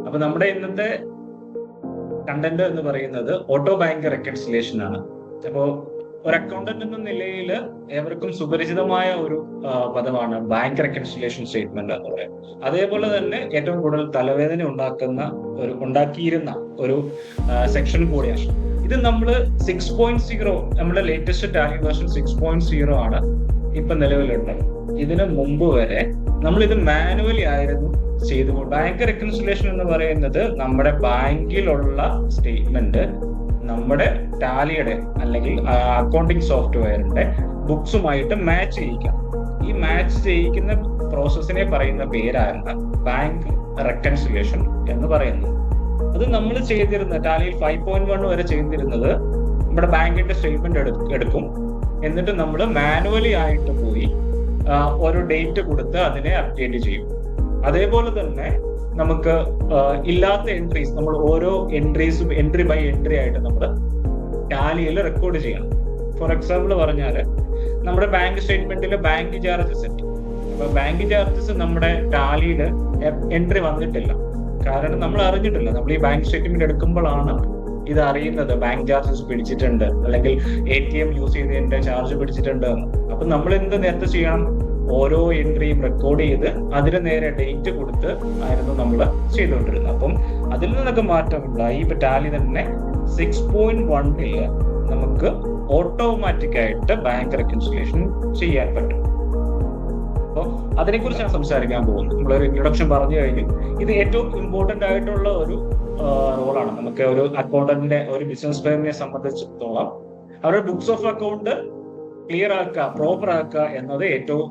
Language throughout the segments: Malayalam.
അപ്പൊ നമ്മുടെ ഇന്നത്തെ കണ്ടന്റ് എന്ന് പറയുന്നത് ഓട്ടോ ബാങ്ക് റെക്കൺസിലേഷൻ ആണ്. അപ്പോ ഒരു അക്കൗണ്ടന്റ് എന്ന നിലയിൽ ഏവർക്കും സുപരിചിതമായ ഒരു പദമാണ് ബാങ്ക് റെക്കൺസിലേഷൻ സ്റ്റേറ്റ്മെന്റ് എന്ന് പറയുന്നത്. അതേപോലെ തന്നെ ഏറ്റവും കൂടുതൽ തലവേദന ഉണ്ടാക്കിയിരുന്ന ഒരു സെക്ഷൻ കൂടിയാണ് ഇത്. നമ്മൾ 6.0 നമ്മുടെ ലേറ്റസ്റ്റ് ടാലി വേർഷൻ 6.0 ആണ് ഇപ്പൊ നിലവിലുള്ളത്. ഇതിനു മുമ്പ് വരെ നമ്മൾ ഇത് മാനുവലി ആയിരുന്നു ചെയ്തുകൊണ്ട്. ബാങ്ക് റെക്കൺസിലേഷൻ എന്ന് പറയുന്നത് നമ്മുടെ ബാങ്കിലുള്ള സ്റ്റേറ്റ്മെന്റ് നമ്മുടെ ടാലിയുടെ അല്ലെങ്കിൽ അക്കൗണ്ടിങ് സോഫ്റ്റ്വെയറിന്റെ ബുക്സുമായിട്ട് മാച്ച് ചെയ്യിക്കാം. ഈ മാച്ച് ചെയ്യിക്കുന്ന പ്രോസസ്സിനെ പറയുന്ന പേരാണ് ബാങ്ക് റെക്കൺസിലേഷൻ എന്ന് പറയുന്നത്. അത് നമ്മൾ ചെയ്തിരുന്ന ടാലിയിൽ 5.1 വരെ ചെയ്തിരുന്നത് നമ്മുടെ ബാങ്കിന്റെ സ്റ്റേറ്റ്മെന്റ് എടുക്കും, എന്നിട്ട് നമ്മൾ മാനുവലി ആയിട്ട് പോയി ഓരോ ഡേറ്റ് കൊടുത്ത് അതിനെ അപ്ഡേറ്റ് ചെയ്യും. അതേപോലെ തന്നെ നമുക്ക് ഇല്ലാത്ത എൻട്രീസ് നമ്മൾ ഓരോ എൻട്രീസും എൻട്രി ബൈ എൻട്രി ആയിട്ട് നമ്മൾ ടാലിയിൽ റെക്കോർഡ് ചെയ്യണം. ഫോർ എക്സാമ്പിൾ പറഞ്ഞാൽ നമ്മുടെ ബാങ്ക് സ്റ്റേറ്റ്മെന്റിൽ ബാങ്ക് ചാർജസ് ഉണ്ട്. അപ്പൊ ബാങ്ക് ചാർജസ് നമ്മുടെ ടാലിയിൽ എൻട്രി വന്നിട്ടില്ല, കാരണം നമ്മൾ അറിഞ്ഞിട്ടില്ല. നമ്മൾ ഈ ബാങ്ക് സ്റ്റേറ്റ്മെന്റ് എടുക്കുമ്പോഴാണ് ഇത് അറിയുന്നത് ബാങ്ക് ചാർജസ് പിടിച്ചിട്ടുണ്ട് അല്ലെങ്കിൽ ATM യൂസ് ചെയ്തതിന്റെ ചാർജ് പിടിച്ചിട്ടുണ്ട് എന്ന്. അപ്പൊ നമ്മൾ എന്ത് നേരത്തെ ചെയ്യണം? ഓരോ എൻട്രിയും റെക്കോർഡ് ചെയ്ത് അതിന് നേരെ ഡേറ്റ് കൊടുത്ത് ആയിരുന്നു നമ്മൾ ചെയ്തുകൊണ്ടിരുന്നത്. അപ്പം അതിൽ നിന്നൊക്കെ മാറ്റമുണ്ടായി. ഇപ്പൊ ടാലി തന്നെ 6.1 നമുക്ക് ഓട്ടോമാറ്റിക് ആയിട്ട് ബാങ്ക് റെക്കൺസിലേഷൻ ചെയ്യാൻ പറ്റും. അപ്പോൾ അതിനെക്കുറിച്ചാണ് സംസാരിക്കാൻ പോകുന്നത്. നമ്മളൊരു ഇൻട്രൊഡക്ഷൻ പറഞ്ഞു കഴിഞ്ഞു. ഇത് ഏറ്റവും ഇമ്പോർട്ടന്റ് ആയിട്ടുള്ള ഒരു റോളാണ്. നമുക്ക് ഒരു അക്കൗണ്ടന്റിന്റെ ഒരു ബിസിനസ് ഫേമിനെ സംബന്ധിച്ചിടത്തോളം അവരുടെ ബുക്സ് ഓഫ് അക്കൗണ്ട് ക്ലിയർ ആക്കുക, പ്രോപ്പർ ആക്കുക എന്നത്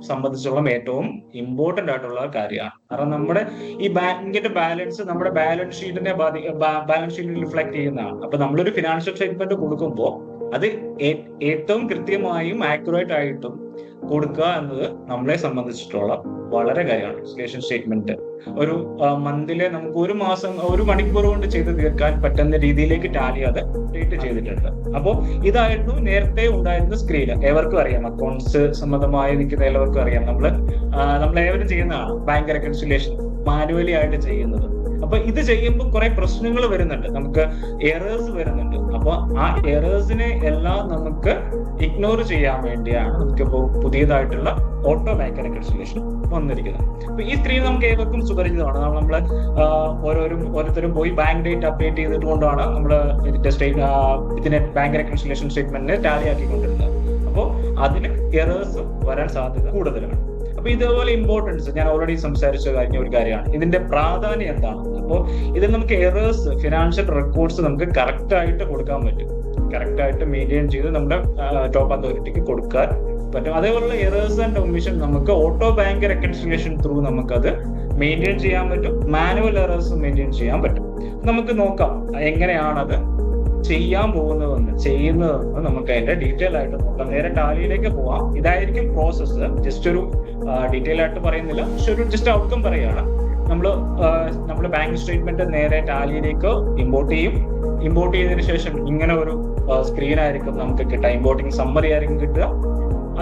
സംബന്ധിച്ചോളം ഏറ്റവും ഇമ്പോർട്ടന്റ് ആയിട്ടുള്ള കാര്യമാണ്. കാരണം നമ്മുടെ ഈ ബാങ്കിന്റെ ബാലൻസ് നമ്മുടെ ബാലൻസ് ഷീറ്റിൽ റിഫ്ലക്ട് ചെയ്യുന്നതാണ്. അപ്പൊ നമ്മളൊരു ഫിനാൻഷ്യൽ സ്റ്റേറ്റ്മെന്റ് കൊടുക്കുമ്പോൾ അത് ഏറ്റവും കൃത്യമായും ആക്യുറേറ്റ് ആയിട്ടും കൊടുക്കുക എന്നത് നമ്മളെ സംബന്ധിച്ചിട്ടുള്ള വളരെ കാര്യമാണ്. റെക്കൺസിലേഷൻ സ്റ്റേറ്റ്മെന്റ് ഒരു മന്തിലെ നമുക്ക് ഒരു മണിക്കൂർ കൊണ്ട് ചെയ്ത് തീർക്കാൻ പറ്റുന്ന രീതിയിലേക്ക് ടാലി അത് അപ്ഡേറ്റ് ചെയ്തിട്ടുണ്ട്. അപ്പോൾ ഇതായിരുന്നു നേരത്തെ ഉണ്ടായിരുന്ന സ്ക്രീൻ. ഏവർക്കും അറിയാം, അക്കൗണ്ട്സ് സംബന്ധമായി നിൽക്കുന്ന എല്ലാവർക്കും അറിയാം. നമ്മൾ ഏവരും ചെയ്യുന്നതാണ് ബാങ്ക് റെക്കൺസിലേഷൻ മാനുവലി ആയിട്ട് ചെയ്യുന്നത്. അപ്പൊ ഇത് ചെയ്യുമ്പോൾ കുറെ പ്രശ്നങ്ങൾ വരുന്നുണ്ട്, നമുക്ക് എറേഴ്സ് വരുന്നുണ്ട്. അപ്പൊ ആ എറേഴ്സിനെ എല്ലാം നമുക്ക് ഇഗ്നോർ ചെയ്യാൻ വേണ്ടിയാണ് നമുക്കിപ്പോ പുതിയതായിട്ടുള്ള ഓട്ടോ ബാങ്ക് റെക്കൺസിലേഷൻ വന്നിരിക്കുന്നത്. അപ്പൊ ഈ സ്ക്രീൻ നമുക്ക് ഏവർക്കും സുപരിചിതമാണ്. നമ്മള് ഓരോരുത്തരും പോയി ബാങ്ക് ഡേറ്റ് അപ്ഡേറ്റ് ചെയ്തിട്ടുകൊണ്ടാണ് നമ്മൾ ഇതിനെ ബാങ്ക് റെക്കൺസിലേഷൻ സ്റ്റേറ്റ്മെന്റിനെ ടാലി ആക്കിക്കൊണ്ടിരുന്നത്. അപ്പോൾ അതിന് എറേഴ്സ് വരാൻ സാധ്യത കൂടുതലാണ്. അപ്പൊ ഇതേപോലെ ഇമ്പോർട്ടൻസ് ഞാൻ ഓൾറെഡി സംസാരിച്ച കഴിഞ്ഞ ഒരു കാര്യമാണ്. ഇതിന്റെ പ്രാധാന്യം എന്താണ്? അപ്പോൾ ഇതിൽ നമുക്ക് എറേഴ്സ് ഫിനാൻഷ്യൽ റെക്കോർഡ്സ് നമുക്ക് കറക്റ്റ് ആയിട്ട് കൊടുക്കാൻ പറ്റും. കറക്റ്റ് ആയിട്ട് മെയിൻറ്റെയിൻ ചെയ്ത് നമ്മുടെ ടോപ്പ് അതോറിറ്റിക്ക് കൊടുക്കാൻ പറ്റും. അതേപോലുള്ള എറേഴ്സ് ആൻഡ് ഒമിഷൻ നമുക്ക് ഓട്ടോ ബാങ്ക് റെക്കൺസിലേഷൻ ത്രൂ നമുക്കത് മെയിൻറ്റെയിൻ ചെയ്യാൻ പറ്റും. മാനുവൽ എറേഴ്സ് മെയിൻറ്റെയിൻ ചെയ്യാൻ പറ്റും. നമുക്ക് നോക്കാം എങ്ങനെയാണത് ചെയ്യാൻ ചെയ്യുന്നതെന്ന് നമുക്ക് അതിന്റെ ഡീറ്റെയിൽ ആയിട്ട് നോക്കാം. നേരെ ടാലിയിലേക്ക് പോവാം. ഇതായിരിക്കും പ്രോസസ്സ്. ജസ്റ്റ് ഒരു ഡീറ്റെയിൽ ആയിട്ട് പറയുന്നില്ല, പക്ഷെ ഒരു ജസ്റ്റ് ഔട്ട്കം പറയുകയാണ്. നമ്മുടെ ബാങ്ക് സ്റ്റേറ്റ്മെന്റ് നേരെ ടാലിയിലേക്ക് ഇമ്പോർട്ട് ചെയ്യും. ഇമ്പോർട്ട് ചെയ്തതിനു ശേഷം ഇങ്ങനെ ഒരു സ്ക്രീൻ ആയിരിക്കും നമുക്ക് കിട്ടുക. ഇമ്പോർട്ടിങ് സമ്മറി ആയിരിക്കും കിട്ടുക.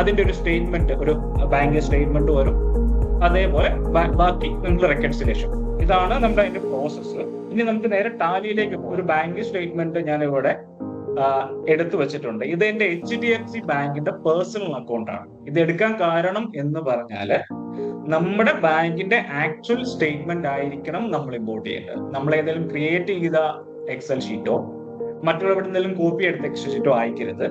അതിന്റെ ഒരു സ്റ്റേറ്റ്മെന്റ്, ഒരു ബാങ്ക് സ്റ്റേറ്റ്മെന്റ് വരും. അതേപോലെ ബാക്കി നിങ്ങൾ റെക്കൺസിലേഷൻ. ഇതാണ് നമ്മുടെ അതിന്റെ പ്രോസസ്സ്. ഇനി നമുക്ക് നേരെ ടാലിയിലേക്ക് ഒരു ബാങ്ക് സ്റ്റേറ്റ്മെന്റ് ഞാൻ ഇവിടെ എടുത്തു വെച്ചിട്ടുണ്ട്. ഇത് എന്റെ HDFC ബാങ്കിന്റെ പേഴ്സണൽ അക്കൗണ്ട് ആണ്. ഇത് എടുക്കാൻ കാരണം എന്ന് പറഞ്ഞാല് നമ്മുടെ ബാങ്കിന്റെ ആക്ച്വൽ സ്റ്റേറ്റ്മെന്റ് ആയിരിക്കണം നമ്മൾ ഇമ്പോർട്ട് ചെയ്യേണ്ടത്. നമ്മൾ ഏതെങ്കിലും ക്രിയേറ്റ് ചെയ്ത എക്സൽ ഷീറ്റോ മറ്റുള്ളവരുടെ എന്തെങ്കിലും കോപ്പി എടുത്ത എക്സൽ ഷീറ്റോ അയക്കരുത്.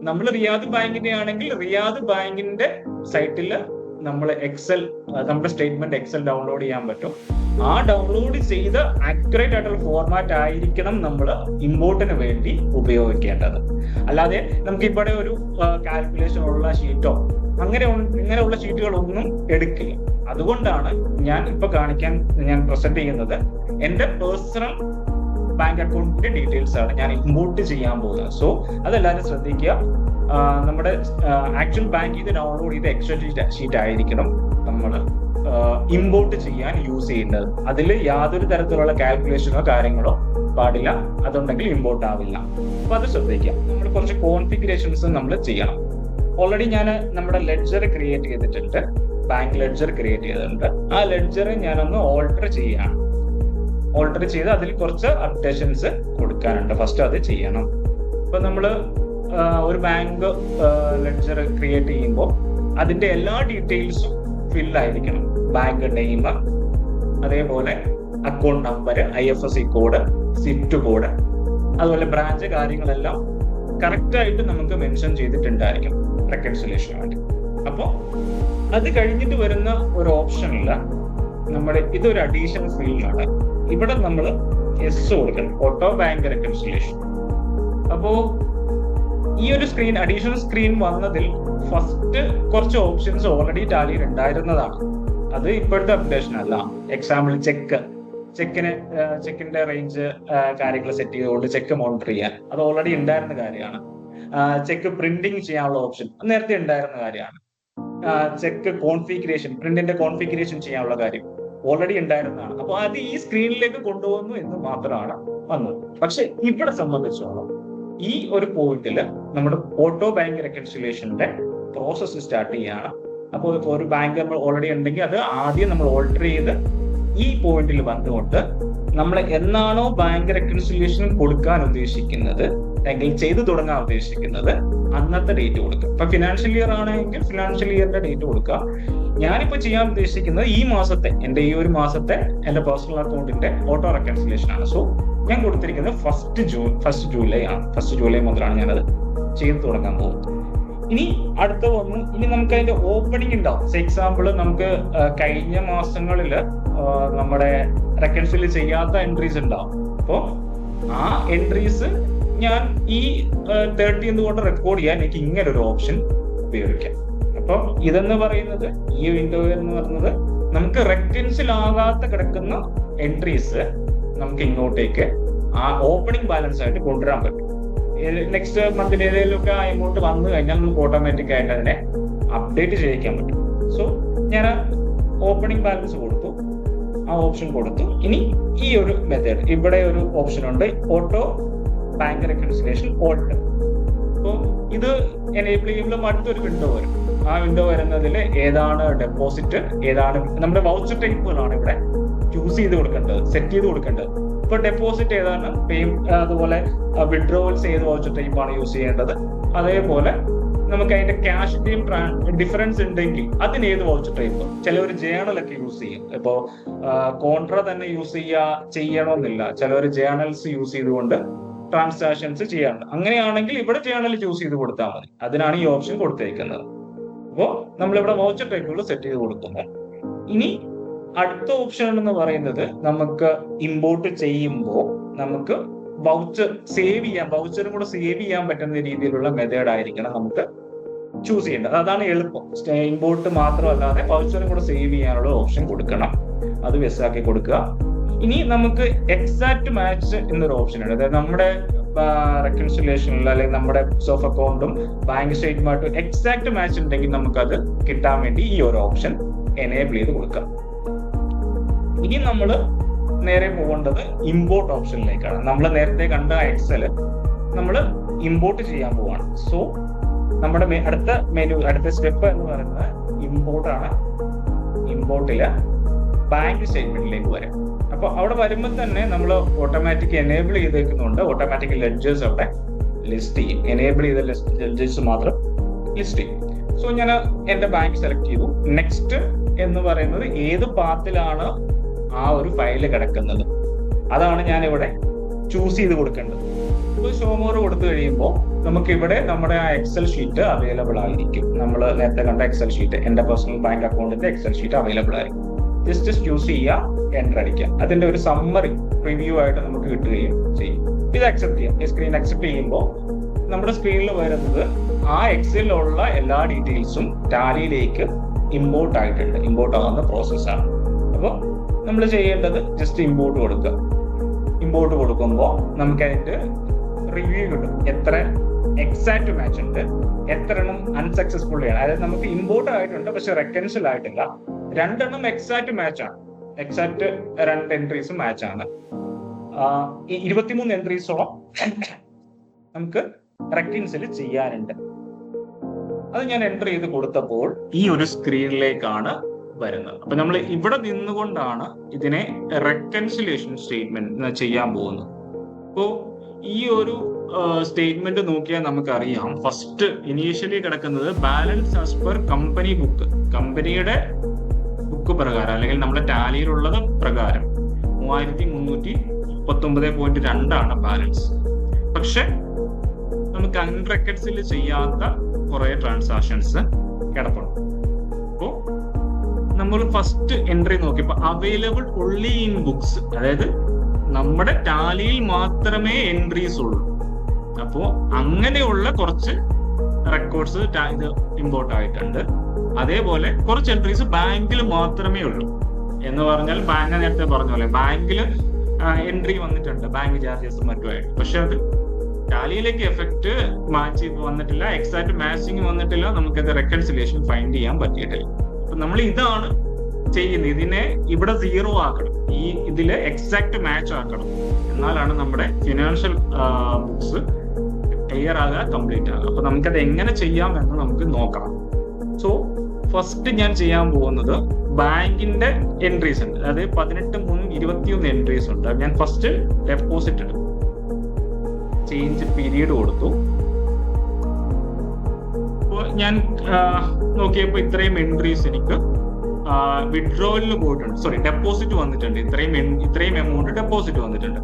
നമ്മൾ റിയാദ് ബാങ്കിന്റെ ആണെങ്കിൽ റിയാദ് ബാങ്കിന്റെ സൈറ്റിൽ നമ്മൾ നമ്മുടെ സ്റ്റേറ്റ്മെന്റ് എക്സൽ ഡൗൺലോഡ് ചെയ്യാൻ പറ്റും. ആ ഡൗൺലോഡ് ചെയ്ത ആക്യുറേറ്റ് ആയിട്ടുള്ള ഫോർമാറ്റ് ആയിരിക്കണം നമ്മൾ ഇമ്പോർട്ടിന് വേണ്ടി ഉപയോഗിക്കേണ്ടത്. അല്ലാതെ നമുക്ക് ഇവിടെ ഒരു കാൽക്കുലേഷൻ ഉള്ള ഷീറ്റോ ഇങ്ങനെയുള്ള ഷീറ്റുകളൊന്നും എടുക്കില്ല. അതുകൊണ്ടാണ് ഞാൻ പ്രസന്റ് ചെയ്യുന്നത് എന്റെ പേഴ്സണൽ ബാങ്ക് അക്കൗണ്ടിന്റെ ഡീറ്റെയിൽസ് ആണ് ഞാൻ ഇമ്പോർട്ട് ചെയ്യാൻ പോകുന്നത്. സോ അതെല്ലാവരും ശ്രദ്ധിക്കുക. നമ്മുടെ ആക്ച്വൽ ബാങ്ക് ചെയ്ത് ഡൗൺലോഡ് ചെയ്ത എക്സൽ ഷീറ്റ് ആയിരിക്കണം നമ്മൾ ഇമ്പോർട്ട് ചെയ്യാൻ യൂസ് ചെയ്യുന്നത്. അതിൽ യാതൊരു തരത്തിലുള്ള കാൽക്കുലേഷനോ കാര്യങ്ങളോ പാടില്ല. അതുണ്ടെങ്കിൽ ഇമ്പോർട്ട് ആവില്ല. അപ്പൊ അത് ശ്രദ്ധിക്കാം. നമ്മൾ കുറച്ച് കോൺഫിഗറേഷൻസ് നമ്മൾ ചെയ്യണം. ഓൾറെഡി ഞാൻ നമ്മുടെ ലെഡ്ജർ ക്രിയേറ്റ് ചെയ്തിട്ടുണ്ട്, ബാങ്ക് ലെഡ്ജർ ക്രിയേറ്റ് ചെയ്തിട്ടുണ്ട്. ആ ലെഡ്ജർ ഞാനൊന്ന് ഓൾട്ടർ ചെയ്യാണ്. ഓൾട്ടർ ചെയ്ത് അതിൽ കുറച്ച് അപ്ഡേഷൻസ് കൊടുക്കാനുണ്ട്. ഫസ്റ്റ് അത് ചെയ്യണം. ഇപ്പൊ നമ്മള് ഒരു ബാങ്ക് ലെഡ്ജർ ക്രിയേറ്റ് ചെയ്യുമ്പോൾ അതിന്റെ എല്ലാ ഡീറ്റെയിൽസും ഫിൽ ആയിരിക്കണം. ബാങ്ക് നെയിം, അതേപോലെ account number, IFSC code, Swift code, അതുപോലെ ബ്രാഞ്ച് കാര്യങ്ങളെല്ലാം കറക്റ്റ് ആയിട്ട് നമുക്ക് മെൻഷൻ ചെയ്തിട്ടുണ്ടായിരിക്കും റെക്കൺസിലേഷന് വേണ്ടി. അപ്പോൾ അത് കഴിഞ്ഞിട്ട് വരുന്ന ഒരു ഓപ്ഷനില്ല നമ്മുടെ ഇതൊരു അഡീഷണൽ ഫീൽഡാണ്. ഇവിടെ നമ്മൾ എസ് കൊടുക്കണം, ഓട്ടോ ബാങ്ക് റെക്കൺസിലേഷൻ. അപ്പോ ഈ ഒരു സ്ക്രീൻ, അഡീഷണൽ സ്ക്രീൻ വന്നതിൽ ഫസ്റ്റ് കുറച്ച് ഓപ്ഷൻസ് ഓൾറെഡി ടാലിയിൽ ഉണ്ടായിരുന്നതാണ്. അത് ഇപ്പോഴത്തെ അപ്ഡേഷൻ അല്ല. എക്സാമ്പിൾ ചെക്കിന്റെ റേഞ്ച് കാര്യങ്ങൾ സെറ്റ് ചെയ്തുകൊണ്ട് ചെക്ക് മോണിറ്റർ ചെയ്യാൻ അത് ഓൾറെഡി ഉണ്ടായിരുന്ന കാര്യമാണ്. ചെക്ക് പ്രിന്റിങ് ചെയ്യാനുള്ള ഓപ്ഷൻ നേരത്തെ ഉണ്ടായിരുന്ന കാര്യമാണ്. ചെക്ക് കോൺഫിഗറേഷൻ, പ്രിന്റിന്റെ കോൺഫിഗറേഷൻ ചെയ്യാനുള്ള കാര്യം ഓൾറെഡി ഉണ്ടായിരുന്നതാണ്. അപ്പൊ അത് ഈ സ്ക്രീനിലേക്ക് കൊണ്ടുവന്നു എന്ന് മാത്രമാണ് വന്നത്. പക്ഷെ ഇവിടെ സംബന്ധിച്ചോളം ഈ ഒരു പോയിന്റിൽ നമ്മുടെ ഓട്ടോ ബാങ്ക് റെക്കൺസിലേഷന്റെ പ്രോസസ്സ് സ്റ്റാർട്ട് ചെയ്യാണ്. അപ്പോൾ ഒരു ബാങ്ക് നമ്മൾ ഓൾറെഡി ഉണ്ടെങ്കിൽ അത് ആദ്യം നമ്മൾ ഓൾട്ടർ ചെയ്ത് ഈ പോയിന്റിൽ വന്നുകൊണ്ട് നമ്മൾ എന്നാണോ ബാങ്ക് റെക്കൺസിലേഷൻ കൊടുക്കാൻ ഉദ്ദേശിക്കുന്നത് അല്ലെങ്കിൽ ചെയ്തു തുടങ്ങാൻ ഉദ്ദേശിക്കുന്നത് അന്നത്തെ ഡേറ്റ് കൊടുക്കുക. ഇപ്പൊ ഫിനാൻഷ്യൽ ഇയർ ആണെങ്കിൽ ഫിനാൻഷ്യൽ ഇയറിന്റെ ഡേറ്റ് കൊടുക്കുക. ഞാനിപ്പോ ചെയ്യാൻ ഉദ്ദേശിക്കുന്നത് ഈ മാസത്തെ, എന്റെ ഈ ഒരു മാസത്തെ എന്റെ പേഴ്സണൽ അക്കൗണ്ടിന്റെ ഓട്ടോ റെക്കൺസിലേഷൻ ആണ്. സോ ഞാൻ കൊടുത്തിരിക്കുന്നത് ഫസ്റ്റ് ജൂലൈ ആണ്. ഫസ്റ്റ് ജൂലൈ മുതലാണ് ഞാനത് ചെയ്തു തുടങ്ങാൻ പോകുന്നത്. ഇനി അടുത്ത വന്നു, ഇനി നമുക്ക് അതിന്റെ ഓപ്പണിംഗ് ഉണ്ടാവും. എക്സാമ്പിൾ നമുക്ക് കഴിഞ്ഞ മാസങ്ങളിൽ നമ്മുടെ റെക്കൺസിൽ ചെയ്യാത്ത എൻട്രീസ് ഉണ്ടാവും. അപ്പോൾ ആ എൻട്രീസ് ഞാൻ ഈ 30th കൊണ്ട് റെക്കോർഡ് ചെയ്യാൻ എനിക്ക് ഇങ്ങനെ ഒരു ഓപ്ഷൻ ഉപയോഗിക്കാം. അപ്പൊ ഇതെന്ന് പറയുന്നത്, ഈ വിൻഡോ എന്ന് പറയുന്നത് നമുക്ക് റെക്കൺസിൽ ആകാത്ത കിടക്കുന്ന എൻട്രീസ് നമുക്ക് ഇങ്ങോട്ടേക്ക് ആ ഓപ്പണിംഗ് ബാലൻസ് ആയിട്ട് കൊണ്ടുവരാൻ പറ്റും. നെക്സ്റ്റ് മന്തിൽ ഏതെങ്കിലുമൊക്കെ എമൗണ്ട് വന്നു കഴിഞ്ഞാൽ നമുക്ക് ഓട്ടോമാറ്റിക് ആയിട്ട് അതിനെ അപ്ഡേറ്റ് ചെയ്യിക്കാൻ പറ്റും. സോ ഞാൻ ഓപ്പണിംഗ് ബാലൻസ് കൊടുത്തു, ആ ഓപ്ഷൻ കൊടുത്തു. ഇനി ഈ ഒരു മെത്തേഡ്, ഇവിടെ ഒരു ഓപ്ഷൻ ഉണ്ട്, ഓട്ടോ ബാങ്ക് റെക്കൺസിലേഷൻ ഓൾട്ട്. അപ്പോൾ ഇത് എനേബിൾ ചെയ്യുമ്പോൾ അടുത്തൊരു വിൻഡോ വരും. ആ വിൻഡോ വരുന്നതിൽ ഏതാണ് ഡെപ്പോസിറ്റ്, ഏതാണ് നമ്മുടെ വൗച്ചർ ടൈപ്പുകളാണ് ഇവിടെ ചൂസ് ചെയ്ത് കൊടുക്കേണ്ടത്, സെറ്റ് ചെയ്ത് കൊടുക്കേണ്ടത്. ഇപ്പൊ ഡെപ്പോസിറ്റ് ഏതാണ്, അതുപോലെ വിഡ്രോവൽസ് ഏത് വൗച്ചർ ടൈപ്പാണ് യൂസ് ചെയ്യേണ്ടത്, അതേപോലെ നമുക്ക് അതിന്റെ ക്യാഷിന്റെയും ഡിഫറൻസ് ഉണ്ടെങ്കിൽ അതിന് ഏത് വൗച്ചർ ടൈപ്പ്. ചിലവർ ജേണലൊക്കെ യൂസ് ചെയ്യും. ഇപ്പോ കോൺട്ര തന്നെ യൂസ് ചെയ്യണമെന്നില്ല, ചിലവർ ജേണൽസ് യൂസ് ചെയ്തുകൊണ്ട് ട്രാൻസാക്ഷൻസ് ചെയ്യാറുണ്ട്. അങ്ങനെയാണെങ്കിൽ ഇവിടെ ജേണൽ ചൂസ് ചെയ്ത് കൊടുത്താൽ മതി. അതിനാണ് ഈ ഓപ്ഷൻ കൊടുത്തേക്കുന്നത്. അപ്പോൾ നമ്മളിവിടെ വൗച്ചർ ടൈപ്പുകൾ സെറ്റ് ചെയ്ത് കൊടുക്കുന്നു. ഇനി അടുത്ത ഓപ്ഷൻ എന്ന് പറയുന്നത്, നമുക്ക് ഇമ്പോർട്ട് ചെയ്യുമ്പോൾ നമുക്ക് വൗച്ചർ സേവ് ചെയ്യാൻ, വൗച്ചറും കൂടെ സേവ് ചെയ്യാൻ പറ്റുന്ന രീതിയിലുള്ള മെത്തേഡ് ആയിരിക്കണം നമുക്ക് ചൂസ് ചെയ്യേണ്ടത്. അതാണ് എളുപ്പം. ഇമ്പോർട്ട് മാത്രമല്ലാതെ വൗച്ചറും കൂടെ സേവ് ചെയ്യാനുള്ള ഓപ്ഷൻ കൊടുക്കണം. അത് വെസാക്കി കൊടുക്കുക. ഇനി നമുക്ക് എക്സാക്ട് മാച്ച് എന്നൊരു ഓപ്ഷൻ ഉണ്ട്. അതായത് നമ്മുടെ റെക്കൺസിലേഷനിൽ അല്ലെങ്കിൽ നമ്മുടെ ഓഫ് അക്കൗണ്ടും ബാങ്ക് സ്റ്റേറ്റ്മെന്റും എക്സാക്ട് മാച്ച് ഉണ്ടെങ്കിൽ നമുക്കത് കിട്ടാൻ വേണ്ടി ഈ ഒരു ഓപ്ഷൻ എനേബിൾ ചെയ്ത് കൊടുക്കാം. ഇനി നമ്മൾ നേരെ പോകേണ്ടത് ഇമ്പോർട്ട് ഓപ്ഷനിലേക്കാണ്. നമ്മൾ നേരത്തെ കണ്ട എക്സല് നമ്മൾ ഇമ്പോർട്ട് ചെയ്യാൻ പോവാണ്. സോ നമ്മുടെ അടുത്ത സ്റ്റെപ്പ് എന്ന് പറയുന്നത് ഇമ്പോർട്ട് ആണ്. ഇമ്പോർട്ടില് ബാങ്ക് സ്റ്റേറ്റ്മെന്റിലേക്ക് വരാം. അപ്പൊ അവിടെ വരുമ്പോൾ തന്നെ നമ്മൾ ഓട്ടോമാറ്റിക് എനേബിൾ ചെയ്തേക്കുന്നുണ്ട്. ഓട്ടോമാറ്റിക് ലെഡ്ജേഴ്സ് അവിടെ ലിസ്റ്റ് ചെയ്യും. എനേബിൾ ചെയ്ത ലെഡ്ജേഴ്സ് മാത്രം ലിസ്റ്റ് ചെയ്യും. സോ ഞാൻ എന്റെ ബാങ്ക് സെലക്ട് ചെയ്തു. നെക്സ്റ്റ് എന്ന് പറയുന്നത് ഏത് പാത്തിലാണ് ആ ഒരു ഫയല് കിടക്കുന്നത്, അതാണ് ഞാൻ ഇവിടെ ചൂസ് ചെയ്ത് കൊടുക്കേണ്ടത്. ഇപ്പോൾ ഷോമോർ കൊടുത്തു കഴിയുമ്പോൾ നമുക്ക് ഇവിടെ നമ്മുടെ ആ എക്സൽ ഷീറ്റ് അവൈലബിൾ ആയിരിക്കും. നമ്മൾ നേരത്തെ കണ്ട എക്സൽ ഷീറ്റ്, എന്റെ പേഴ്സണൽ ബാങ്ക് അക്കൗണ്ടിന്റെ എക്സൽ ഷീറ്റ് അവൈലബിൾ ആയിരിക്കും. ജസ്റ്റ് ചൂസ് ചെയ്യുക, എൻ്റർ അടിക്കുക. അതിന്റെ ഒരു സമ്മറി റിവ്യൂ ആയിട്ട് നമുക്ക് കിട്ടുകയും ചെയ്യും. ഇത് അക്സെപ്റ്റ് ചെയ്യാം. ഈ സ്ക്രീൻ അക്സെപ്റ്റ് ചെയ്യുമ്പോൾ നമ്മുടെ സ്ക്രീനിൽ വരുന്നത് ആ എക്സലിലുള്ള എല്ലാ ഡീറ്റെയിൽസും ടാലിയിലേക്ക് ഇമ്പോർട്ട് ആയിട്ടുണ്ട്. ഇമ്പോർട്ട് ആവുന്ന പ്രോസസ്സാണ്. അപ്പോൾ നമ്മൾ ചെയ്യേണ്ടത് ജസ്റ്റ് ഇമ്പോർട്ട് കൊടുക്കുക. ഇമ്പോർട്ട് കൊടുക്കുമ്പോൾ നമുക്ക് അതിന്റെ റിവ്യൂ കിട്ടും. എത്ര എക്സാക്ട് മാച്ച് ഉണ്ട്, എത്ര എണ്ണം അൺസക്സസ്ഫുൾ ആണ്. അതായത് നമുക്ക് ഇമ്പോർട്ട് ആയിട്ടുണ്ട് പക്ഷെ റെക്കൺസിൽ ആയിട്ടില്ല. 2 എണ്ണം എക്സാക്ട് മാച്ച് ആണ്. എക്സാക്ട് 2 എൻട്രീസും മാച്ച് ആണ്. 23 എൻട്രീസോളം നമുക്ക് റെക്കൺസിൽ ചെയ്യാനുണ്ട്. അത് ഞാൻ എൻ്റർ ചെയ്ത് കൊടുത്തപ്പോൾ ഈ ഒരു സ്ക്രീനിലേക്കാണ് വരുന്നത്. അപ്പൊ നമ്മൾ ഇവിടെ നിന്നുകൊണ്ടാണ് ഇതിനെ റെക്കൺസിലേഷൻ സ്റ്റേറ്റ്മെന്റ് ചെയ്യാൻ പോകുന്നത്. അപ്പോ ഈ ഒരു സ്റ്റേറ്റ്മെന്റ് നോക്കിയാൽ നമുക്കറിയാം, ഫസ്റ്റ് ഇനീഷ്യലി കിടക്കുന്നത് balance as per company book, കമ്പനിയുടെ ബുക്ക് പ്രകാരം അല്ലെങ്കിൽ നമ്മുടെ ടാലിയിലുള്ളത് പ്രകാരം 3339.2 ബാലൻസ്. പക്ഷെ നമുക്ക് അൺറെക്കൺസിൽ ചെയ്യാത്ത കുറെ ട്രാൻസാക്ഷൻസ് കിടപ്പുണ്ട്. അപ്പോ നമ്മൾ ഫസ്റ്റ് എൻട്രി നോക്കിയപ്പോ അവൈലബിൾ ഓൺലി ഇൻ ബുക്സ്, അതായത് നമ്മുടെ ടാലിയിൽ മാത്രമേ എൻട്രീസ് ഉള്ളൂ. അപ്പോ അങ്ങനെയുള്ള കുറച്ച് റെക്കോർഡ്സ് ഇത് ഇമ്പോർട്ട് ആയിട്ടുണ്ട്. അതേപോലെ കുറച്ച് എൻട്രീസ് ബാങ്കിൽ മാത്രമേ ഉള്ളൂ. എന്ന് പറഞ്ഞാൽ ബാങ്ക് നേരത്തെ പറഞ്ഞ പോലെ ബാങ്കിൽ എൻട്രി വന്നിട്ടുണ്ട്, ബാങ്ക് ചാർജസ് മറ്റുമായിട്ട്. പക്ഷെ അത് ടാലിയിലേക്ക് എഫക്ട് മാച്ച് വന്നിട്ടില്ല, എക്സാക്ട് മാച്ചിങ് വന്നിട്ടില്ല, നമുക്കത് റെക്കൺസിലേഷൻ ഫൈൻഡ് ചെയ്യാൻ പറ്റിയിട്ടില്ല. അപ്പൊ നമ്മൾ ഇതാണ് ചെയ്യുന്നത്, ഇതിനെ ഇവിടെ 0 ആക്കണം, ഈ ഇതില് എക്സാക്ട് മാച്ച് ആക്കണം. എന്നാലാണ് നമ്മുടെ ഫിനാൻഷ്യൽ ബുക്സ് ക്ലിയർ ആകുക, കംപ്ലീറ്റ് ആകുക. അപ്പൊ നമുക്കത് എങ്ങനെ ചെയ്യാം എന്ന് നമുക്ക് നോക്കാം. സോ ഫസ്റ്റ് ഞാൻ ചെയ്യാൻ പോകുന്നത് ബാങ്കിന്റെ എൻട്രീസ് ഉണ്ട്, അതായത് 18-21 എൻട്രീസ് ഉണ്ട്. ഞാൻ ഫസ്റ്റ് ഡെപ്പോസിറ്റ് എടുക്കും, ചേഞ്ച് പീരീഡ് കൊടുത്തു. ഞാൻ നോക്കിയപ്പോ ഇത്രയും എൻട്രീസ് എനിക്ക് വിഡ്രോവലിന് പോയിട്ടുണ്ട്, സോറി ഡെപ്പോസിറ്റ് വന്നിട്ടുണ്ട്, ഇത്രയും എമൗണ്ട് ഡെപ്പോസിറ്റ് വന്നിട്ടുണ്ട്.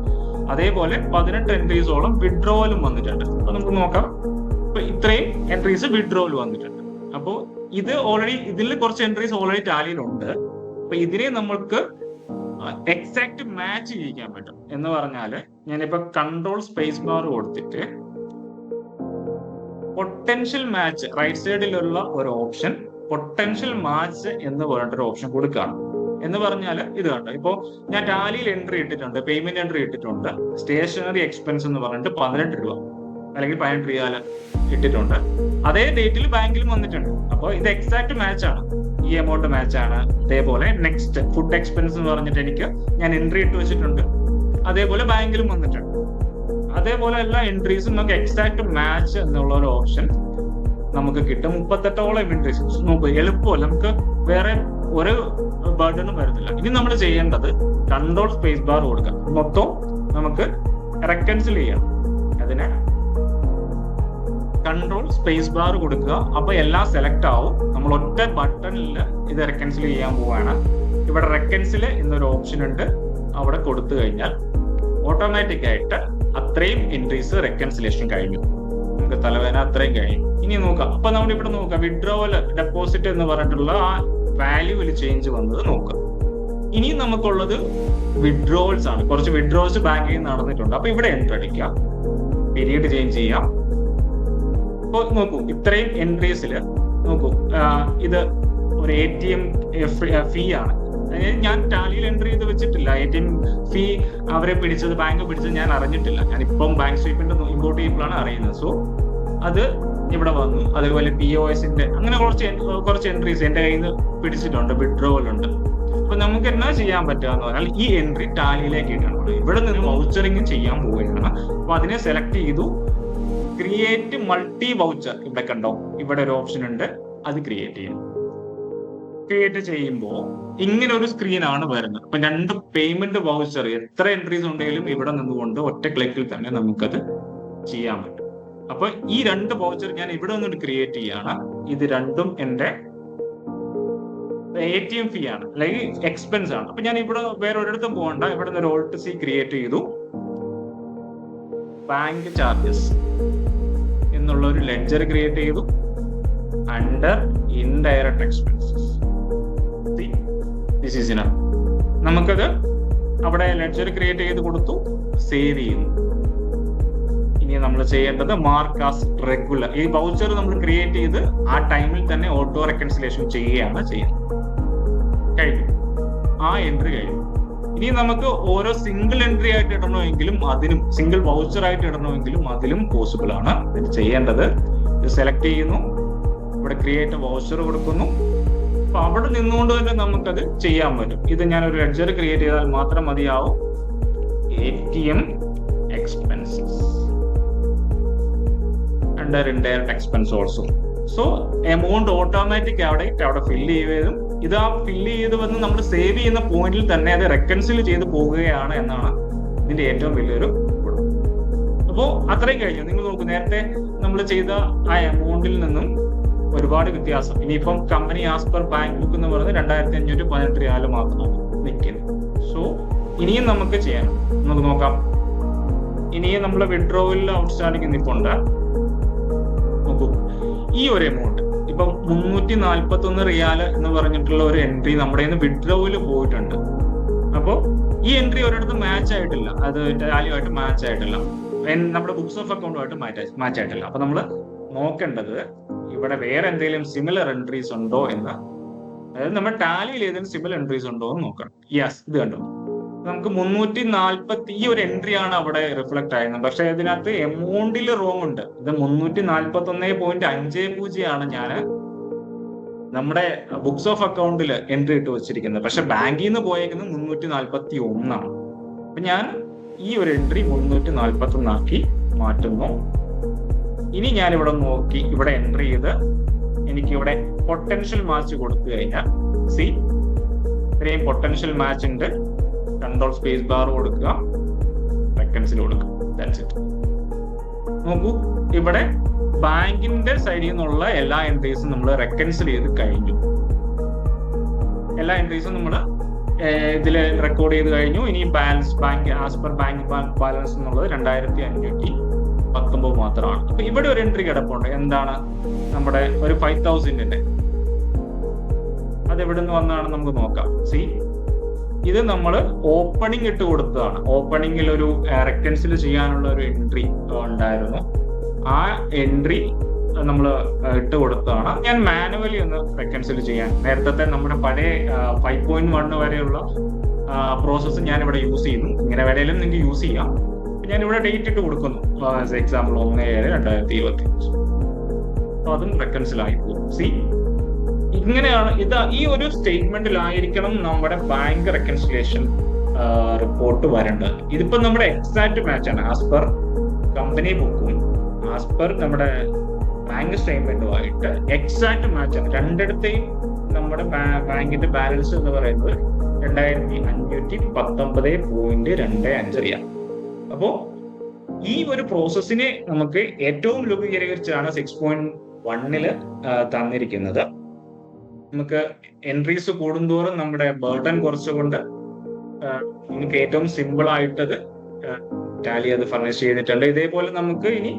അതേപോലെ 18 എൻട്രീസോളം വിഡ്രോവലും വന്നിട്ടുണ്ട്. അപ്പൊ നമുക്ക് നോക്കാം, ഇപ്പൊ ഇത്രയും എൻട്രീസ് വിഡ്രോവൽ വന്നിട്ടുണ്ട്. അപ്പോ ഇത് ഓൾറെഡി ഇതിൽ കുറച്ച് എൻട്രീസ് ഓൾറെഡി ടാലിയിലുണ്ട്. അപ്പൊ ഇതിനെ നമ്മൾക്ക് എക്സാക്ട് മാച്ച് ചെയ്യിക്കാൻ പറ്റും. എന്ന് പറഞ്ഞാല് ഞാനിപ്പോ കൺട്രോൾ സ്പേസ് ബാർ കൊടുത്തിട്ട് പൊട്ടൻഷ്യൽ മാച്ച് റൈറ്റ് സൈഡിലുള്ള ഒരു ഓപ്ഷൻ പൊട്ടൻഷ്യൽ മാച്ച് എന്ന് പറഞ്ഞിട്ടൊരു ഓപ്ഷൻ കൊടുക്കുകയാണ്. എന്ന് പറഞ്ഞാൽ ഇത് കണ്ടോ, ഇപ്പോ ഞാൻ ടാലിയിൽ എൻട്രി ഇട്ടിട്ടുണ്ട്, പേയ്മെന്റ് എൻട്രി ഇട്ടിട്ടുണ്ട്, സ്റ്റേഷനറി എക്സ്പെൻസ് എന്ന് പറഞ്ഞിട്ട് 18 രൂപ അല്ലെങ്കിൽ 18 റിയാൽ ഇട്ടിട്ടുണ്ട്. അതേ ഡേറ്റിൽ ബാങ്കിലും വന്നിട്ടുണ്ട്. അപ്പോൾ ഇത് എക്സാക്ട് മാച്ച് ആണ്, ഈ എമൗണ്ട് മാച്ച് ആണ്. അതേപോലെ നെക്സ്റ്റ് ഫുഡ് എക്സ്പെൻസ് എന്ന് പറഞ്ഞിട്ട് എനിക്ക് ഞാൻ എൻട്രി ഇട്ട് വെച്ചിട്ടുണ്ട്, അതേപോലെ ബാങ്കിലും വന്നിട്ടുണ്ട്. അതേപോലെ എല്ലാ എൻട്രീസും നമുക്ക് എക്സാക്ട് മാച്ച് എന്നുള്ള ഒരു ഓപ്ഷൻ നമുക്ക് കിട്ടും. 38ഓളം എൻട്രീസ് നോക്കുക, എളുപ്പമല്ല, നമുക്ക് വേറെ ഒരു ബർഡനും വരുന്നില്ല. ഇനി നമ്മൾ ചെയ്യേണ്ടത് കൺട്രോൾ സ്പേസ് ബാർ കൊടുക്കാം, മൊത്തം നമുക്ക് റെക്കൺസിൽ ചെയ്യാം. അതിനെ കൺട്രോൾ സ്പേസ് ബാർ കൊടുക്കുക, അപ്പൊ എല്ലാം സെലക്ട് ആവും. നമ്മൾ ഒറ്റ ബട്ടണിൽ ഇത് റെക്കൺസിൽ ചെയ്യാൻ പോവാണ്. ഇവിടെ റെക്കൺസിൽ എന്നൊരു ഓപ്ഷൻ ഉണ്ട്, അവിടെ കൊടുത്തു കഴിഞ്ഞാൽ ഓട്ടോമാറ്റിക് ആയിട്ട് അത്രയും എൻട്രീസ് റെക്കൺസിലേഷൻ കഴിഞ്ഞു. നമുക്ക് തലവേദന അത്രയും കഴിഞ്ഞു. ഇനി നോക്കാം, അപ്പൊ നമ്മൾ ഇവിടെ നോക്കാം, വിഡ്രോവൽ ഡെപ്പോസിറ്റ് എന്ന് പറഞ്ഞിട്ടുള്ള ആ വാല്യൂവിൽ ചേഞ്ച് വന്നത് നോക്കാം. ഇനി നമുക്കുള്ളത് വിഡ്രോവൽസ് ആണ്. കുറച്ച് വിഡ്രോവൽസ് ബാങ്കിൽ നടന്നിട്ടുണ്ട്. അപ്പൊ ഇവിടെ എൻട്രി അടിക്കാം, പീരീഡ് ചേഞ്ച് ചെയ്യാം. അപ്പൊ നോക്കൂ, ഇത്രയും എൻട്രീസിൽ നോക്കൂ, ഇത് ഒരു ATM ഫീ ആണ്. ഞാൻ ടാലിയിൽ എൻട്രി ചെയ്ത് വെച്ചിട്ടില്ല. ATM ഫീ അവരെ പിടിച്ചത്, ബാങ്ക് പിടിച്ചത് ഞാൻ അറിഞ്ഞിട്ടില്ല. ഞാനിപ്പം ബാങ്ക് സ്റ്റേറ്റ്മെന്റ് ഇമ്പോർട്ട് ചെയ്യുമ്പോഴാണ് അറിയുന്നത്. സോ അത് ഇവിടെ വന്നു. അതേപോലെ POSന്റെ അങ്ങനെ കുറച്ച് എൻട്രീസ് എന്റെ കയ്യിൽ നിന്ന് പിടിച്ചിട്ടുണ്ട്, വിഡ്രോവൽ ഉണ്ട്. അപ്പൊ നമുക്ക് എന്നാ ചെയ്യാൻ പറ്റുകയെന്ന് പറഞ്ഞാൽ ഈ എൻട്രി ടാലിയിലേക്ക് ഇടണം. ഇവിടെ നിന്ന് വൗച്ചറിങ് ചെയ്യാൻ പോവുകയാണ്. അപ്പൊ അതിനെ സെലക്ട് ചെയ്തു, ക്രിയേറ്റ് മൾട്ടി വൗച്ചർ. ഇവിടെ കണ്ടോ, ഇവിടെ ഒരു ഓപ്ഷൻ ഉണ്ട്, അത് ക്രിയേറ്റ് ചെയ്യാം. ക്രിയേറ്റ് ചെയ്യുമ്പോൾ ഇങ്ങനെ ഒരു സ്ക്രീൻ ആണ് വരുന്നത്. അപ്പൊ 2 പേയ്മെന്റ് വൗച്ചർ എത്ര എൻട്രീസ് ഉണ്ടെങ്കിലും ഇവിടെ നിന്നുകൊണ്ട് ഒറ്റ ക്ലിക്കിൽ തന്നെ നമുക്കത് ചെയ്യാൻ പറ്റും. അപ്പൊ ഈ 2 വൗച്ചർ ഞാൻ ഇവിടെ നിന്നിട്ട് ക്രിയേറ്റ് ചെയ്യാണ്. ഇത് രണ്ടും എന്റെ ATM ഫീ ആണ്, അല്ലെങ്കിൽ എക്സ്പെൻസ് ആണ്. അപ്പൊ ഞാൻ ഇവിടെ വേറെ ഒരിടത്തും പോകണ്ട, ഇവിടെ നിന്ന് ഒരു Alt C ക്രിയേറ്റ് ചെയ്തു, ബാങ്ക് ചാർജസ് എന്നുള്ള ഒരു ലെഡ്ജർ ക്രിയേറ്റ് ചെയ്തു, under indirect expenses. This is enough. നമുക്കത് അവിടെ ലെഡ്ജർ ക്രിയേറ്റ് ചെയ്ത് കൊടുത്തു, സേവ് ചെയ്യുന്നു. ഇനി നമ്മൾ ചെയ്യേണ്ടത് മാർക്ക് ആസ് റെഗുലർ. ഈ വൗച്ചർ നമ്മൾ ക്രിയേറ്റ് ചെയ്ത് ആ ടൈമിൽ തന്നെ ഓട്ടോ റെക്കൺസിലേഷൻ ചെയ്യുകയാണ് ചെയ്യുന്നത്. കഴിഞ്ഞു, ആ എൻട്രി കഴിഞ്ഞു. ഇനി നമുക്ക് ഓരോ സിംഗിൾ എൻട്രി ആയിട്ട് ഇടണമെങ്കിലും അതിനും, സിംഗിൾ വൗച്ചർ ആയിട്ട് ഇടണമെങ്കിലും അതിലും പോസിബിൾ ആണ്. ഇത് ചെയ്യേണ്ടത്, ഇത് സെലക്ട് ചെയ്യുന്നു, ഇവിടെ ക്രിയേറ്റ് വൗച്ചർ കൊടുക്കുന്നു. അപ്പൊ അവിടെ നിന്നുകൊണ്ട് തന്നെ നമുക്കത് ചെയ്യാൻ പറ്റും. ഇത് ഞാൻ ഒരു ലെഡ്ജർ ക്രിയേറ്റ് ചെയ്താൽ മാത്രം മതിയാവും. ATM expenses under indirect expense also. So amount automatic അവിടെ ഫില്ല് ചെയ്യുകയും ഇത് ആ ഫില്ല് ചെയ്ത് വന്ന് നമ്മൾ സേവ് ചെയ്യുന്ന പോയിന്റിൽ തന്നെ അത് റെക്കൺസിൽ ചെയ്ത് പോവുകയാണ് എന്നാണ് ഇതിന്റെ ഏറ്റവും വലിയൊരു ഗുണം. അപ്പോ അത്രയും കഴിഞ്ഞു. നിങ്ങൾ നോക്കൂ, നേരത്തെ നമ്മൾ ചെയ്ത ആ എമൗണ്ടിൽ നിന്നും ഒരുപാട് വ്യത്യാസം. ഇനിയിപ്പം company as per bank book എന്ന് പറയുന്നത് 2518 റിയാൽ മാത്രമാണ് നിൽക്കുന്നത്. സോ ഇനിയും നമുക്ക് ചെയ്യാം, നമുക്ക് നോക്കാം. ഇനിയും നമ്മളെ വിഡ്രോവലിൽ ഔട്ട്സ്റ്റാൻഡിങ് നിൽപ്പുണ്ട്. നോക്കൂ, ഈ ഒരു എമൗണ്ട് ഇപ്പം 341 റിയാൽ എന്ന് പറഞ്ഞിട്ടുള്ള ഒരു എൻട്രി നമ്മുടെ വിഡ്രോവല് പോയിട്ടുണ്ട്. അപ്പോൾ ഈ എൻട്രി ഒരിടത്ത് മാച്ച് ആയിട്ടില്ല, അത് ടാലിയുമായിട്ട് മാച്ച് ആയിട്ടില്ല, നമ്മുടെ ബുക്സ് ഓഫ് അക്കൗണ്ടുമായിട്ട് മാച്ച് ആയിട്ടില്ല. അപ്പൊ നമ്മൾ നോക്കേണ്ടത് ഇവിടെ വേറെ എന്തെങ്കിലും സിമിലർ എൻട്രീസ് ഉണ്ടോ എന്ന്, അതായത് നമ്മുടെ ടാലിയിൽ ഏതെങ്കിലും സിമിലർ എൻട്രീസ് ഉണ്ടോ എന്ന് നോക്കണം. യെസ്, ഇത് കണ്ടു, നമുക്ക് 340 ഈ ഒരു എൻട്രി ആണ് അവിടെ റിഫ്ലക്ട് ആയിരുന്നത്. പക്ഷെ ഇതിനകത്ത് എമൗണ്ടിൽ റോങ് ഉണ്ട്. ഇത് 341.50 ആണ് ഞാൻ നമ്മുടെ ബുക്സ് ഓഫ് അക്കൗണ്ടിൽ എൻട്രി ഇട്ട് വെച്ചിരിക്കുന്നത്. പക്ഷെ ബാങ്കിൽ നിന്ന് പോയേക്കുന്നത് 341 ആണ്. അപ്പൊ ഞാൻ ഈ ഒരു എൻട്രി 341 ആക്കി മാറ്റുന്നു. ഇനി ഞാൻ ഇവിടെ നോക്കി ഇവിടെ എൻട്രി ചെയ്ത് എനിക്ക് ഇവിടെ പൊട്ടൻഷ്യൽ മാച്ച് കൊടുത്തു കഴിഞ്ഞാൽ സി ഇത്രയും പൊട്ടൻഷ്യൽ മാച്ച് ഉണ്ട്. കൺട്രോൾ സ്പേസ് ബാർ കൊടുക്കുക, റെക്കൻസിൽ കൊടുക്കുക. That's it. നോക്കൂ, ഇവിടെ ബാങ്കിന്റെ സൈഡിൽ നിന്നുള്ള എല്ലാ എൻട്രീസും നമ്മൾ റെക്കൻസിൽ ചെയ്ത് കഴിഞ്ഞു. എല്ലാ എൻട്രീസും നമ്മൾ ഇതിൽ റെക്കോർഡ് ചെയ്ത് കഴിഞ്ഞു. ഇനി balance bank as per bank balance എന്നുള്ളത് 2519 മാത്രമാണ്. അപ്പൊ ഇവിടെ ഒരു എൻട്രി കിടപ്പുണ്ട്. എന്താണ്? നമ്മുടെ ഒരു 5000ന്റെ. അത് എവിടെ നിന്ന് വന്നാണ് നമുക്ക് നോക്കാം. സി, ഇത് നമ്മൾ ഓപ്പണിംഗ് ഇട്ട് കൊടുത്തതാണ്. ഓപ്പണിംഗിൽ ഒരു റെക്കൻസിൽ ചെയ്യാനുള്ള ഒരു എൻട്രി ഉണ്ടായിരുന്നു. ആ എൻട്രി നമ്മൾ ഇട്ട് കൊടുത്തതാണ്. ഞാൻ മാനുവലി ഒന്ന് റെക്കൻസിൽ ചെയ്യാൻ, നേരത്തെ നമ്മുടെ പഴയ 5.1 വരെയുള്ള പ്രോസസ്സ് ഞാൻ ഇവിടെ യൂസ് ചെയ്യുന്നു. ഇങ്ങനെ വേണേലും നിങ്ങൾക്ക് യൂസ് ചെയ്യാം. ഞാൻ ഇവിടെ ഡേറ്റ് ഇട്ട് കൊടുക്കുന്നു. എക്സാമ്പിൾ 1/7/2025. അതും റെക്കൻസിലായി പോകും. സി, ഇങ്ങനെയാണ് ഇത്. ഈ ഒരു സ്റ്റേറ്റ്മെന്റിലായിരിക്കണം നമ്മുടെ ബാങ്ക് റെക്കൻസിലേഷൻ റിപ്പോർട്ട് വരേണ്ടത്. ഇതിപ്പോ നമ്മുടെ എക്സാക്ട് മാച്ച് ആണ്. ആസ് പെർ കമ്പനി ബുക്കും ആസ് പെർ നമ്മുടെ ബാങ്ക് സ്റ്റേറ്റ്മെന്റുമായിട്ട് എക്സാക്ട് മാച്ച് ആണ്. രണ്ടിടത്തെയും നമ്മുടെ ബാങ്കിന്റെ ബാലൻസ് എന്ന് പറയുന്നത് 2519.25 റിയാൽ. അപ്പോ ഈ ഒരു പ്രോസസ്സിനെ നമുക്ക് ഏറ്റവും ലഘൂകരിച്ചാണ് 6.1 തന്നിരിക്കുന്നത്. നമുക്ക് എൻട്രീസ് കൂടുന്തോറും നമ്മുടെ ബർഡൻ കുറച്ചുകൊണ്ട് നമുക്ക് ഏറ്റവും സിമ്പിൾ ആയിട്ടത് ടാലി അത് ഫർണിഷ് ചെയ്തിട്ടുണ്ട്. ഇതേപോലെ നമുക്ക് ഇനി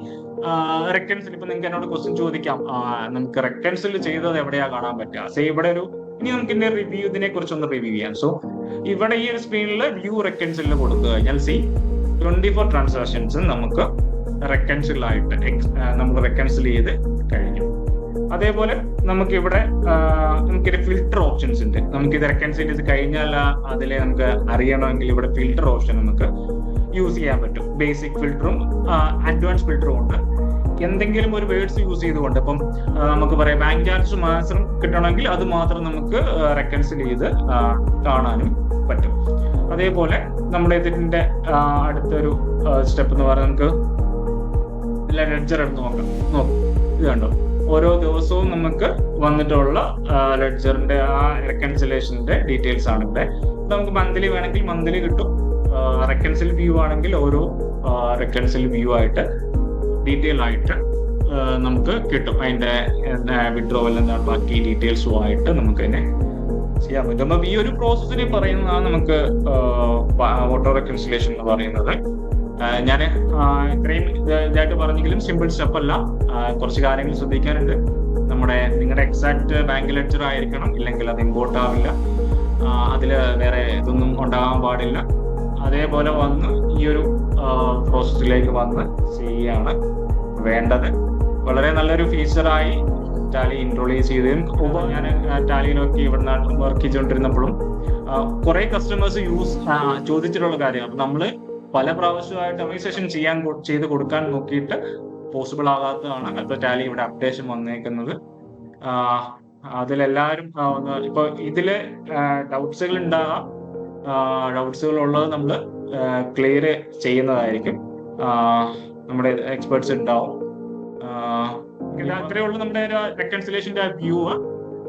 റെക്കൻസിൽ, ഇപ്പൊ നിങ്ങൾക്ക് എന്നോട് ക്വസ്റ്റ്യൻ ചോദിക്കാം, നമുക്ക് റെക്കൻസിൽ ചെയ്തത് എവിടെയാ കാണാൻ പറ്റുക? സോ ഇവിടെ ഇനി നമുക്ക് ഇതിന്റെ ഇതിനെ കുറിച്ചൊന്ന് റിവ്യൂ ചെയ്യാം. സോ ഇവിടെ ഈ ഒരു സ്ക്രീനിൽ വ്യൂ റെക്കൻസിൽ കൊടുത്തു കഴിഞ്ഞാൽ സി 24 ട്രാൻസാക്ഷൻസ് നമുക്ക് റെക്കൻസിലായിട്ട് നമ്മൾ റെക്കൻസിൽ ചെയ്ത് കഴിഞ്ഞു. അതേപോലെ നമുക്കിവിടെ നമുക്കൊരു ഫിൽട്ടർ ഓപ്ഷൻസ് ഉണ്ട്. നമുക്കിത് റെക്കൻസിൽ ചെയ്ത് കഴിഞ്ഞാൽ അതിലെ നമുക്ക് അറിയണമെങ്കിൽ ഇവിടെ ഫിൽട്ടർ ഓപ്ഷൻ നമുക്ക് യൂസ് ചെയ്യാൻ പറ്റും. ബേസിക് ഫിൽറ്ററും അഡ്വാൻസ് ഫിൽറ്ററും ഉണ്ട്. എന്തെങ്കിലും ഒരു വേർഡ്സ് യൂസ് ചെയ്തുകൊണ്ട് ഇപ്പം നമുക്ക് പറയാം ബാങ്ക് ചാർജ് മാത്രം കിട്ടണമെങ്കിൽ അത് മാത്രം നമുക്ക് റെക്കൻസിൽ ചെയ്ത് കാണാനും പറ്റും. അതേപോലെ നമ്മുടെ ഇതിന്റെ അടുത്തൊരു സ്റ്റെപ്പ് എന്ന് പറഞ്ഞാൽ നമുക്ക് ലെഡ്ജർ എടുത്ത് നോക്കാം. ഇത് കണ്ടോ, ഓരോ ദിവസവും നമുക്ക് വന്നിട്ടുള്ള ലെഡ്ജറിന്റെ ആ റെക്കൻസിലേഷന്റെ ഡീറ്റെയിൽസ് ആണ് ഇവിടെ. നമുക്ക് മന്ത്ലി വേണമെങ്കിൽ മന്ത്ലി കിട്ടും. റെക്കൻസിൽ വ്യൂ ആണെങ്കിൽ ഓരോ റെക്കൻസിൽ വ്യൂ ആയിട്ട് ഡീറ്റെയിൽ ആയിട്ട് നമുക്ക് കിട്ടും. അതിന്റെ വിഡ്രോവൽ എന്താണ് ബാക്കി ഡീറ്റെയിൽസും ആയിട്ട് നമുക്ക് അതിനെ ചെയ്യാൻ പറ്റും. അപ്പൊ ഈ ഒരു പ്രോസസ്സിനെ പറയുന്നതാണ് നമുക്ക് ഓട്ടോ റെക്കൻസിലേഷൻ എന്ന് പറയുന്നത്. ഞാൻ ഇത്രയും ഇതായിട്ട് പറഞ്ഞെങ്കിലും സിമ്പിൾ സ്റ്റെപ്പ് അല്ല, കുറച്ച് കാര്യങ്ങൾ ശ്രദ്ധിക്കാനുണ്ട്. നിങ്ങളുടെ എക്സാക്ട് ബാങ്ക് ലെഡ്ജർ ആയിരിക്കണം, ഇല്ലെങ്കിൽ അത് ഇമ്പോർട്ട് ആവില്ല. അതില് വേറെ ഇതൊന്നും ഉണ്ടാകാൻ പാടില്ല. അതേപോലെ വന്ന് ഈ ഒരു പ്രോസസ്സിലേക്ക് വന്ന് ചെയ്യാണ് വേണ്ടത്. വളരെ നല്ലൊരു ഫീച്ചറായി ടാലി ഇൻട്രോഡ്യൂസ് ചെയ്തതും ഞാൻ ടാലിയിലൊക്കെ ഇവിടെ നാട്ടിൽ വർക്ക് ചെയ്തുകൊണ്ടിരുന്നപ്പോഴും കുറെ കസ്റ്റമേഴ്സ് ചോദിച്ചിട്ടുള്ള കാര്യമാണ്. അപ്പൊ നമ്മള് പല പ്രാവശ്യമായിട്ട് അമൈസേഷൻ ചെയ്ത് കൊടുക്കാൻ നോക്കിയിട്ട് പോസിബിൾ ആകാത്തതാണ്. അപ്പൊ ടാലി ഇവിടെ അപ്ഡേഷൻ വന്നേക്കുന്നത്. അതിലെല്ലാവരും ഇപ്പൊ ഇതില് ഡൗട്ട്സുകൾ ഉണ്ടാകാം. ഡൗട്ട്സുകൾ ഉള്ളത് നമ്മൾ ക്ലിയർ ചെയ്യുന്നതായിരിക്കും. നമ്മുടെ എക്സ്പെർട്സ് ഉണ്ടാവും. ഇത്രയേ ഉള്ളൂ നമ്മുടെ റെക്കൺസിലേഷന്റെ വ്യൂ.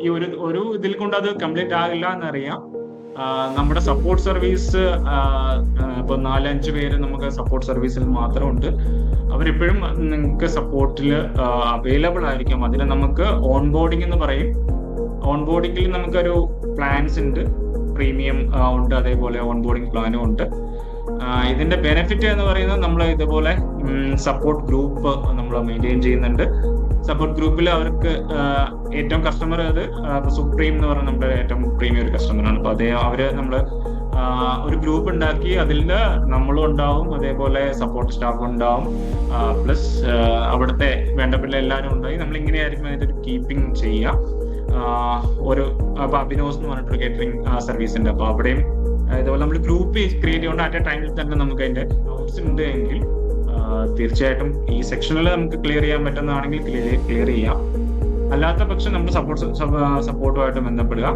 ഈ ഒരു ഇതിൽ കൊണ്ട് അത് കംപ്ലീറ്റ് ആകില്ല എന്നറിയാം. നമ്മുടെ സപ്പോർട്ട് സർവീസ് ഇപ്പൊ 4-5 പേര് നമുക്ക് സപ്പോർട്ട് സർവീസിൽ മാത്രമുണ്ട്. അവരെപ്പോഴും നിങ്ങൾക്ക് സപ്പോർട്ടിൽ അവൈലബിൾ ആയിരിക്കും. അതിൽ നമുക്ക് ഓൺ ബോർഡിംഗ് എന്ന് പറയും. ഓൺ ബോർഡിംഗിൽ നമുക്കൊരു പ്ലാൻസ് ഉണ്ട്, പ്രീമിയം ഉണ്ട്, അതേപോലെ ഓൺ ബോർഡിംഗ് പ്ലാനും ഉണ്ട്. ഇതിന്റെ ബെനിഫിറ്റ് എന്ന് പറയുന്നത് നമ്മൾ ഇതുപോലെ സപ്പോർട്ട് ഗ്രൂപ്പ് നമ്മൾ മെയിൻറ്റെയിൻ ചെയ്യുന്നുണ്ട്. സപ്പോർട്ട് ഗ്രൂപ്പിൽ അവർക്ക് ഏറ്റവും കസ്റ്റമർ അത് സുപ്രീം എന്ന് പറഞ്ഞ നമ്മുടെ ഏറ്റവും പ്രീമിയം ഒരു കസ്റ്റമറാണ്. അപ്പൊ അവര് നമ്മള് ഒരു ഗ്രൂപ്പ് ഉണ്ടാക്കി അതിൽ നമ്മളും ഉണ്ടാവും, അതേപോലെ സപ്പോർട്ട് സ്റ്റാഫ് ഉണ്ടാവും, പ്ലസ് അവിടുത്തെ വേണ്ടപ്പെട്ട എല്ലാവരും ഉണ്ടായി. നമ്മൾ ഇങ്ങനെയായിരിക്കും അതിന്റെ ഒരു കീപ്പിംഗ് ചെയ്യുക. അപ്പൊ അഭിനോസ് എന്ന് പറഞ്ഞിട്ടൊരു കേറ്ററിംഗ് സർവീസ് ഉണ്ട്. അപ്പൊ അവിടെയും ഇതുപോലെ നമ്മൾ ഗ്രൂപ്പ് ക്രിയേറ്റ് ചെയ്യുകൊണ്ട് അറ്റ് എ ടൈമിൽ തന്നെ നമുക്ക് അതിന്റെ ഡൗട്ട്സ് ഉണ്ട് എങ്കിൽ തീർച്ചയായിട്ടും ഈ സെക്ഷനിൽ നമുക്ക് ക്ലിയർ ചെയ്യാൻ പറ്റുന്നതാണെങ്കിൽ ക്ലിയർ ചെയ്യാം. അല്ലാത്ത പക്ഷം നമ്മൾ സപ്പോർട്ടുമായിട്ട് ബന്ധപ്പെടുക.